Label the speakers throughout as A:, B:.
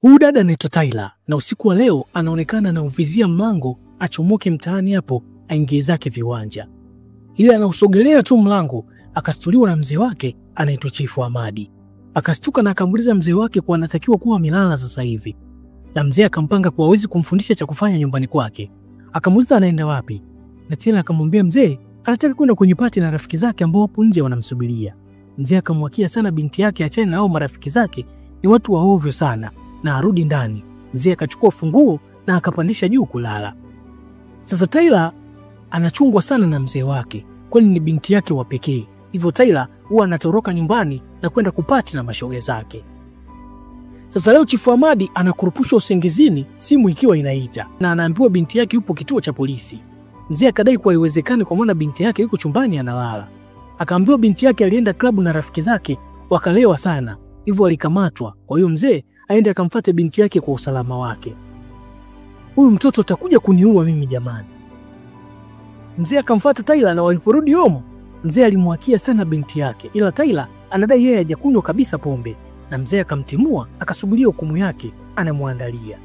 A: Huyu dada anaitwa Tyla na usiku wa leo anaonekana anauvizia mlango achomoke mtaani hapo aingie zake viwanja. Ile anausogelea tu mlango akastuliwa na mzee wake anaitwa Chifu Hamadi. Akastuka na akamuuliza mzee wake kwa anatakiwa kuwa amelala sasa hivi. Na mzee akampanga kwa hawezi kumfundisha cha kufanya nyumbani kwake. Akamuuliza anaenda wapi. Na Tyla akamwambia mzee anataka kwenda kwenye party na rafiki zake ambao hapo nje wanamsubiria. Mzee akamwakia sana binti yake achane na hao marafiki zake, ni watu wa ovyo sana, na arudi ndani. Mzee akachukua funguo na akapandisha juu kulala. Sasa Tyla anachungwa sana na mzee wake, kwani ni binti yake wa pekee. Hivyo Tyla huwa anatoroka nyumbani na kwenda kupati na mashoga zake. Sasa leo Chifu Hamadi anakurupushwa usingizini, simu ikiwa inaita na anaambiwa binti yake yupo kituo cha polisi. Mzee akadai kwa iwezekani kwa maana binti yake yuko chumbani analala. Akaambiwa binti yake alienda klabu na rafiki zake wakalewa sana, hivyo alikamatwa. Kwa hiyo mzee aende akamfuate binti yake kwa usalama wake. Huyu mtoto atakuja kuniua mimi jamani. Mzee akamfuata Tyla na waliporudi home, mzee alimwakia sana binti yake, ila Tyla anadai yeye hajakunywa kabisa pombe, na mzee akamtimua akasubiria hukumu yake anamwandalia.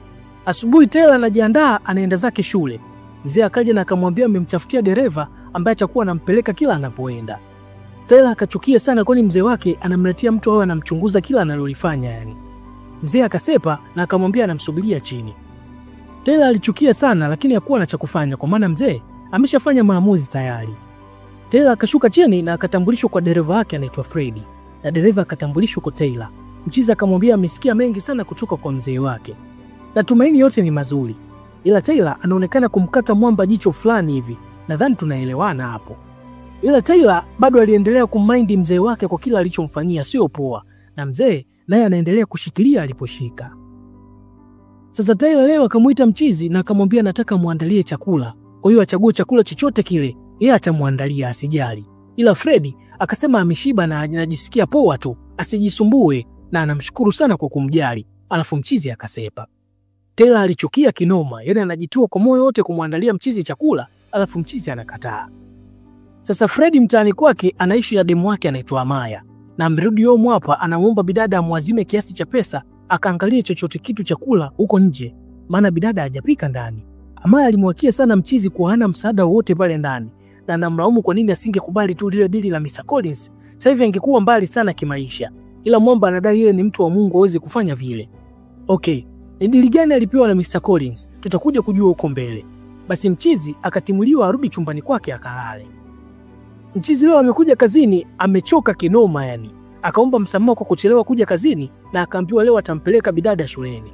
A: Asubuhi Tyla anajiandaa anaenda zake shule. Mzee akaja na akamwambia amemtafutia dereva ambaye atakuwa anampeleka kila anapoenda. Tyla akachukia sana kwani mzee wake anamletea mtu awe anamchunguza kila analolifanya yani. Mzee akasepa na akamwambia anamsubiria chini. Tyla alichukia sana lakini hakuwa na cha kufanya kwa maana mzee ameshafanya maamuzi tayari. Tyla akashuka chini na akatambulishwa kwa dereva wake anaitwa Freddy, na dereva akatambulishwa kwa Tyla. Mchiza akamwambia amesikia mengi sana kutoka kwa mzee wake. Na tumaini yote ni mazuri. Ila Tyla anaonekana kumkata mwamba jicho fulani hivi. Nadhani tunaelewana hapo. Ila Tyla bado aliendelea kummind mzee wake kwa kila alichomfanyia sio poa, na mzee naye anaendelea kushikilia aliposhika. Sasa Tyla leo akamuita mchizi na akamwambia nataka muandalie chakula. Kwa hiyo achague chakula chochote kile, yeye atamuandalia asijali. Ila Freddy akasema ameshiba na anajisikia poa tu, asijisumbue na anamshukuru sana kwa kumjali. Alafu mchizi akasepa. Tyla alichukia kinoma, yeye anajitoa kwa moyo wote kumwandalia mchizi chakula, alafu mchizi anakataa. Sasa Freddy mtaani kwake anaishi na demu wake anaitwa Amaya. Na amerudi home hapa anamuomba bidada amwazime kiasi cha pesa akaangalie chochote kitu chakula huko nje, maana bidada hajapika ndani. Amaya alimwakia sana mchizi kwa hana msaada wote pale ndani, na anamlaumu kwa nini asingekubali tu lile dili la Mr. Collins. Sasa hivi angekuwa mbali sana kimaisha. Ila mwamba anadai yeye ni mtu wa Mungu hawezi kufanya vile. Okay, ni dili gani alipewa na Mr. Collins? Tutakuja kujua huko mbele. Basi mchizi akatimuliwa arudi chumbani kwake akalale. Mchizi leo amekuja kazini amechoka kinoma yani. Akaomba msamaha kwa kuchelewa kuja kazini na akaambiwa leo atampeleka bidada shuleni.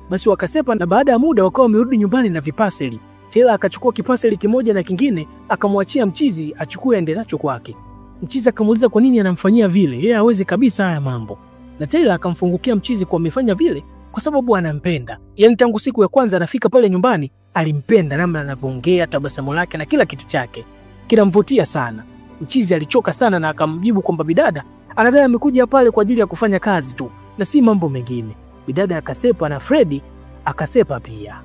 A: Basi wakasepa na baada ya muda wakawa wamerudi nyumbani na vipaseli. Tyla akachukua kipaseli kimoja na kingine akamwachia mchizi achukue aende nacho kwake. Mchizi akamuuliza kwa nini anamfanyia vile, yeye hawezi kabisa haya mambo. Na Tyla akamfungukia mchizi kwa amefanya vile kwa sababu anampenda. Yaani tangu siku ya kwanza anafika pale nyumbani alimpenda, namna anavyoongea, tabasamu lake na kila kitu chake kinamvutia sana. Mchizi alichoka sana na akamjibu kwamba bidada anadai amekuja pale kwa ajili ya kufanya kazi tu na si mambo mengine. Bidada akasepa na Freddy akasepa pia.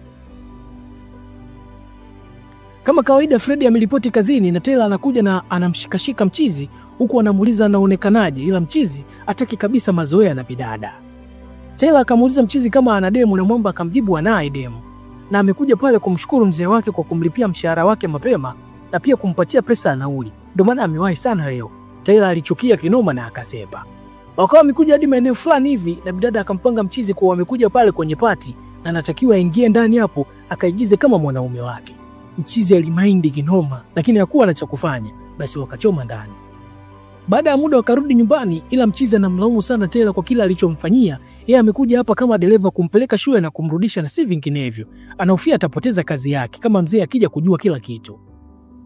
A: Kama kawaida Freddy amelipoti kazini na Tyla anakuja na anamshikashika mchizi huku anamuuliza anaonekanaje, ila mchizi hataki kabisa mazoea na bidada. Tyla akamuuliza mchizi kama ana demu na mwamba akamjibu anaye demu. Na amekuja pale kumshukuru mzee wake kwa kumlipia mshahara wake mapema na pia kumpatia pesa ya nauli. Ndio maana amewahi sana leo. Tyla alichukia kinoma na akasepa. Wakawa wamekuja hadi maeneo fulani hivi na bidada akampanga mchizi kwa wamekuja pale kwenye party na anatakiwa aingie ndani hapo akaigize kama mwanaume wake. Mchizi alimaindi kinoma lakini hakuwa na cha kufanya, basi wakachoma ndani. Baada ya muda wakarudi nyumbani, ila mchizi anamlaumu sana Tyla kwa kila alichomfanyia. Yeye amekuja hapa kama dereva kumpeleka shule na kumrudisha na si vinginevyo. Anahofia atapoteza kazi yake kama mzee akija kujua kila kitu.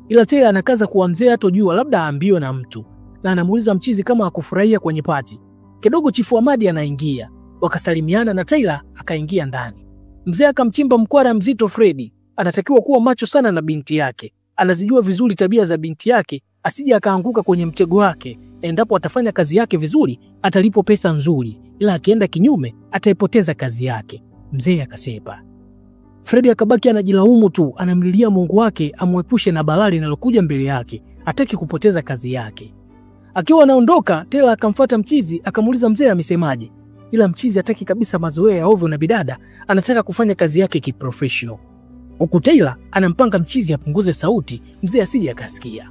A: Ila Tyla anakaza kuwa mzee hatojua, labda aambiwe na mtu. Na anamuuliza mchizi kama hakufurahia kwenye party. Kidogo Chifu Hamadi anaingia. Wakasalimiana na Tyla akaingia ndani. Mzee akamchimba mkwara mzito Freddy. Anatakiwa kuwa macho sana na binti yake. Anazijua vizuri tabia za binti yake, asije akaanguka kwenye mtego wake. Endapo atafanya kazi yake vizuri, atalipwa pesa nzuri. Ila akienda kinyume, ataipoteza kazi yake. Mzee akasepa. Freddy akabaki anajilaumu tu, anamlilia Mungu wake amwepushe na balaa linalokuja mbele yake. Hataki kupoteza kazi yake. Akiwa anaondoka, Tyla akamfuata mchizi akamuuliza mzee amesemaje. ila mchizi hataki kabisa mazoea ya ovyo na bidada, anataka kufanya kazi yake kiprofessional. Huku Taylor anampanga mchizi apunguze sauti mzee asije akasikia.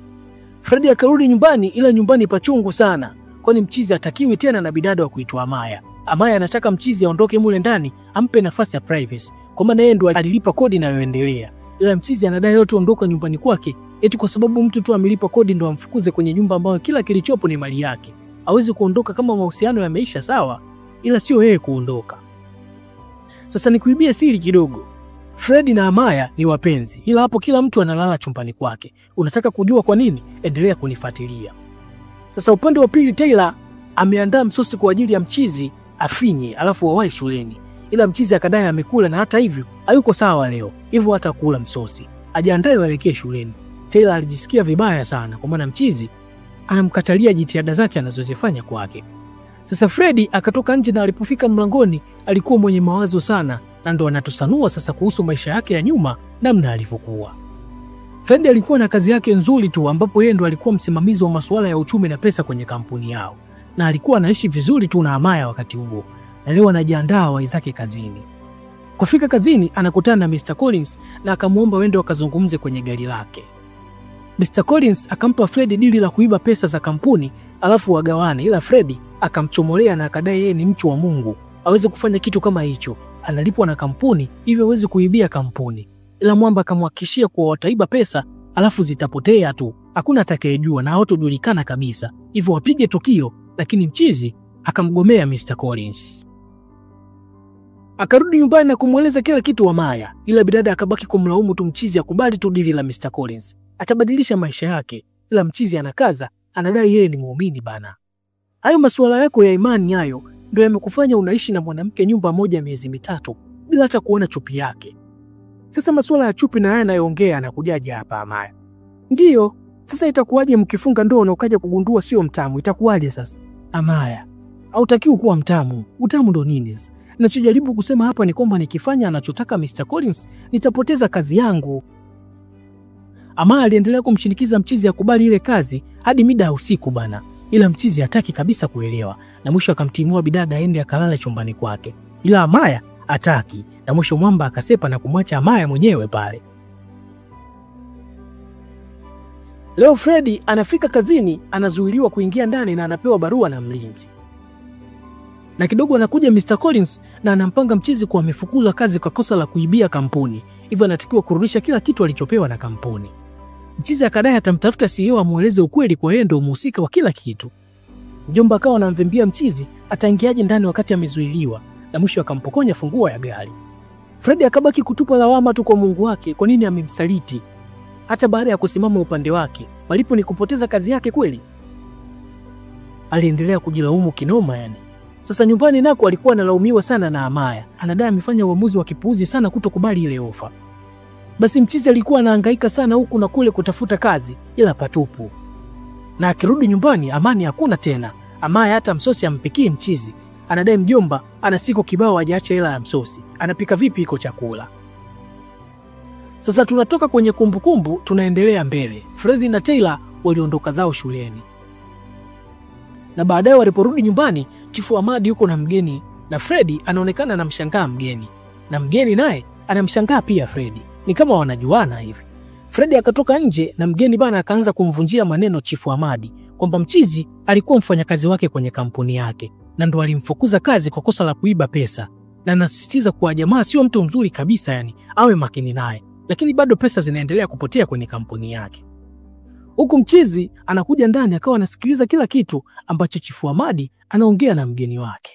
A: Freddy akarudi nyumbani, ila nyumbani pachungu sana, kwani mchizi hatakiwi tena na bidada wa kuitwa Amaya. Amaya anataka mchizi aondoke mule ndani, ampe nafasi ya privacy, kwa maana yeye ndo alilipa kodi inayoendelea. Ila mchizi anadai yote ondoka nyumbani kwake eti kwa sababu mtu tu amelipa kodi ndo amfukuze kwenye nyumba ambayo kila kilichopo ni mali yake. Hawezi kuondoka kama mahusiano yameisha sawa, ila sio yeye kuondoka. Sasa nikuibie siri kidogo. Freddy na Amaya ni wapenzi, ila hapo kila mtu analala chumbani kwake. Unataka kujua kwa nini? Endelea kunifuatilia. Sasa upande wa pili, Taylor ameandaa msosi kwa ajili ya mchizi afinye alafu wawahi shuleni. Ila mchizi akadai amekula na hata hivyo hayuko sawa leo, hivyo hata kula msosi. Ajiandae waelekee shuleni. Taylor alijisikia vibaya sana kwa maana mchizi anamkatalia jitihada zake anazozifanya kwake. Sasa Freddy akatoka nje na alipofika mlangoni alikuwa mwenye mawazo sana, na ndo anatusanua sasa kuhusu maisha yake ya nyuma namna alivyokuwa. Freddy alikuwa na kazi yake nzuri tu ambapo yeye ndo alikuwa msimamizi wa masuala ya uchumi na pesa kwenye kampuni yao. Na alikuwa anaishi vizuri tu na Amaya wakati huo. Na leo anajiandaa wahi zake kazini. Kufika kazini anakutana na Mr. Collins na akamuomba wende wakazungumze kwenye gari lake. Mr. Collins akampa Freddy dili la kuiba pesa za kampuni alafu wagawane, ila Freddy akamchomolea na akadai yeye ni mchu wa Mungu, hawezi kufanya kitu kama hicho, analipwa na kampuni hivyo hawezi kuibia kampuni. Ila mwamba akamhakikishia kuwa wataiba pesa alafu zitapotea tu, hakuna atakayejua na hawatojulikana kabisa, hivyo wapige tukio. Lakini mchizi akamgomea Mr. Collins. Akarudi nyumbani na kumweleza kila kitu Amaya, ila bidada akabaki kumlaumu tu mchizi akubali tu dili la Mr. Collins, atabadilisha maisha yake. Ila mchizi anakaza, anadai yeye ni muumini bana. Hayo masuala yako ya imani hayo ndio yamekufanya unaishi na mwanamke nyumba moja miezi mitatu bila hata kuona chupi yake. Sasa masuala ya chupi na haya nayoongea anakujaje hapa Amaya? Ndiyo, sasa itakuwaje mkifunga ndoa na ukaja kugundua sio mtamu? Itakuwaje sasa? Amaya, hautakiwi kuwa mtamu. Utamu ndo nini sasa? Ninachojaribu kusema hapa ni kwamba nikifanya anachotaka Mr. Collins nitapoteza kazi yangu. Amaya aliendelea kumshinikiza mchizi akubali ile kazi hadi mida ya usiku bana, ila mchizi hataki kabisa kuelewa, na mwisho akamtimua bidada aende akalala chumbani kwake, ila Amaya hataki, na mwisho mwamba akasepa na kumwacha Amaya mwenyewe pale. Leo Freddy anafika kazini, anazuiliwa kuingia ndani na anapewa barua na mlinzi. Na kidogo anakuja Mr. Collins na anampanga mchizi kuwa amefukuzwa kazi kwa kosa la kuibia kampuni, hivyo anatakiwa kurudisha kila kitu alichopewa na kampuni. Mchizi akadai atamtafuta CEO amueleze ukweli kwa yeye ndo mhusika wa kila kitu. Mjomba akawa anamvimbia mchizi ataingiaje ndani wakati amezuiliwa, na mwisho akampokonya funguo ya gari. Freddy akabaki kutupa lawama tu kwa Mungu wake, kwa nini amemsaliti hata baada ya kusimama upande wake. Malipo ni kupoteza kazi yake kweli? Aliendelea kujilaumu kinoma yani. Sasa nyumbani nako alikuwa analaumiwa sana na Amaya. Anadai amefanya uamuzi wa kipuuzi sana kutokubali ile ofa. Basi mchizi alikuwa anahangaika sana huku na kule kutafuta kazi ila patupu. Na akirudi nyumbani amani hakuna tena. Amaya hata msosi ampikie mchizi. Anadai mjomba ana siku kibao hajaacha hela ya msosi. Anapika vipi iko chakula? Sasa tunatoka kwenye kumbukumbu tunaendelea mbele. Freddy na Taylor waliondoka zao shuleni. Na baadaye waliporudi nyumbani, Chifu Ahmad yuko na mgeni na Freddy anaonekana anamshangaa mgeni. Na mgeni naye anamshangaa pia Freddy. Ni kama wanajuana hivi. Freddy akatoka nje na mgeni bana akaanza kumvunjia maneno Chifu Ahmad kwamba mchizi alikuwa mfanyakazi wake kwenye kampuni yake na ndo alimfukuza kazi kwa kosa la kuiba pesa. Na anasisitiza kuwa jamaa sio mtu mzuri kabisa yani, awe makini naye. Lakini bado pesa zinaendelea kupotea kwenye kampuni yake. Huku mchizi anakuja ndani akawa anasikiliza kila kitu ambacho Chifu Ahmad anaongea na mgeni wake.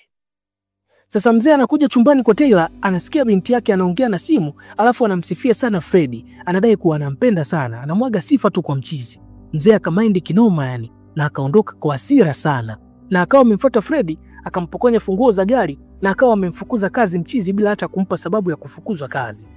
A: Sasa mzee anakuja chumbani kwa Taylor, anasikia binti yake anaongea na simu, alafu anamsifia sana Freddy, anadai kuwa anampenda sana, anamwaga sifa tu kwa mchizi. Mzee akamaindi kinoma yani, na akaondoka kwa hasira sana. Na akawa amemfuata Freddy, akampokonya funguo za gari na akawa amemfukuza kazi mchizi bila hata kumpa sababu ya kufukuzwa kazi.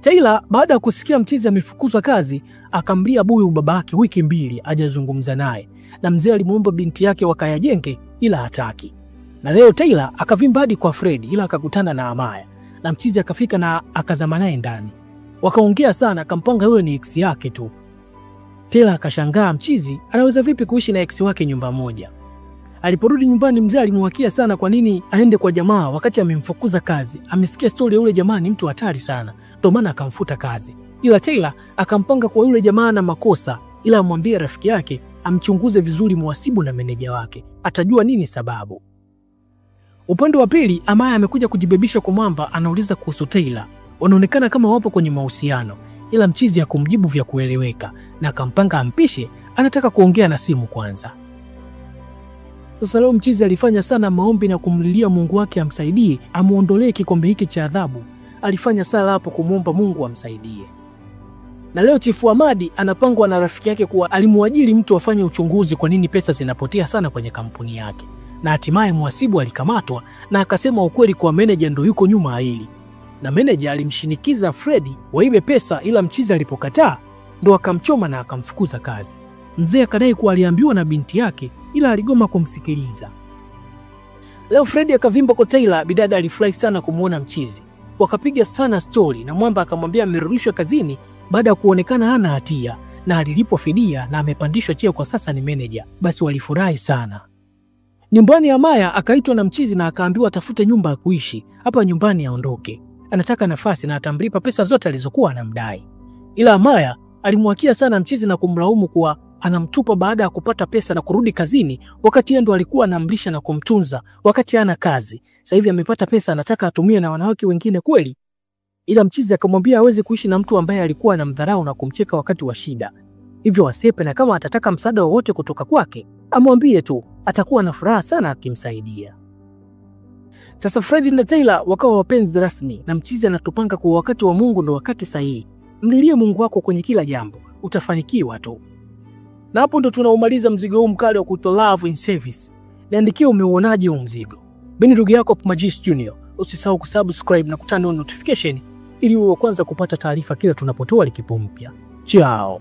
A: Taylor baada ya kusikia mchizi amefukuzwa kazi, akamlia buyu babake wiki 2 hajazungumza naye. Na mzee alimuomba binti yake wakayajenge ila hataki. Na leo Taylor akavimba hadi kwa Freddy ila akakutana na Amaya. Na mchizi akafika na akazama naye ndani. Wakaongea sana, akampanga yule ni ex yake tu. Taylor akashangaa mchizi anaweza vipi kuishi na ex wake nyumba moja. Aliporudi nyumbani, mzee alimwakia sana kwa nini aende kwa jamaa wakati amemfukuza kazi. Amesikia story ya yule jamaa ni mtu hatari sana, ndio maana akamfuta kazi. Ila Taylor akampanga kwa yule jamaa na makosa, ila amwambie rafiki yake amchunguze vizuri muhasibu na meneja wake, atajua nini sababu. Upande wa pili, Amaya amekuja kujibebisha kwa Mwamba, anauliza kuhusu Taylor. Wanaonekana kama wapo kwenye mahusiano, ila mchizi hakumjibu vya kueleweka na akampanga ampishe, anataka kuongea na simu kwanza. Sasa leo mchizi alifanya sana maombi na kumlilia Mungu wake amsaidie, amuondolee kikombe hiki cha adhabu. Alifanya sala hapo kumuomba Mungu amsaidie. Na leo Chifu Ahmadi anapangwa na rafiki yake kuwa alimuajiri mtu afanye uchunguzi kwa nini pesa zinapotea sana kwenye kampuni yake. Na hatimaye mhasibu alikamatwa na akasema ukweli kwa meneja ndio yuko nyuma hili. Na meneja alimshinikiza Freddy waibe pesa, ila mchizi alipokataa ndo akamchoma na akamfukuza kazi. Mzee akadai kuwa aliambiwa na binti yake ila aligoma kumsikiliza. Leo Freddy akavimba kwa Taylor. Bidada alifurahi sana kumuona mchizi. Wakapiga sana story na Mwamba akamwambia amerudishwa kazini baada ya kuonekana hana hatia na alilipwa fidia na amepandishwa cheo, kwa sasa ni meneja. Basi walifurahi sana. Nyumbani Amaya akaitwa na mchizi na akaambiwa atafute nyumba ya kuishi hapa nyumbani aondoke. Anataka nafasi na atamlipa pesa zote alizokuwa anamdai. Ila Amaya alimwakia sana mchizi na kumlaumu kuwa anamtupa baada ya kupata pesa na kurudi kazini, wakati yeye ndo alikuwa anamlisha na kumtunza wakati hana kazi. Sasa hivi amepata pesa, anataka atumie na wanawake wengine kweli? Ila mchizi akamwambia hawezi kuishi na mtu ambaye alikuwa anamdharau na kumcheka wakati wa shida. Hivyo wasepe, na kama atataka msaada wowote kutoka kwake amwambie tu, atakuwa na furaha sana akimsaidia. Sasa Freddy na Taylor wakawa wapenzi rasmi na mchizi anatupanga kwa wakati wa Mungu ndo wakati sahihi. Mlilie Mungu wako kwenye kila jambo, utafanikiwa tu. Na hapo ndo tunaumaliza mzigo huu mkali wa kuto Love in Service. Niandikie umeuonaje huu mzigo. Mimi ndugu yako Magis Junior. Usisahau kusubscribe na kutana notification ili uwe kwanza kupata taarifa kila tunapotoa likipo mpya. Ciao.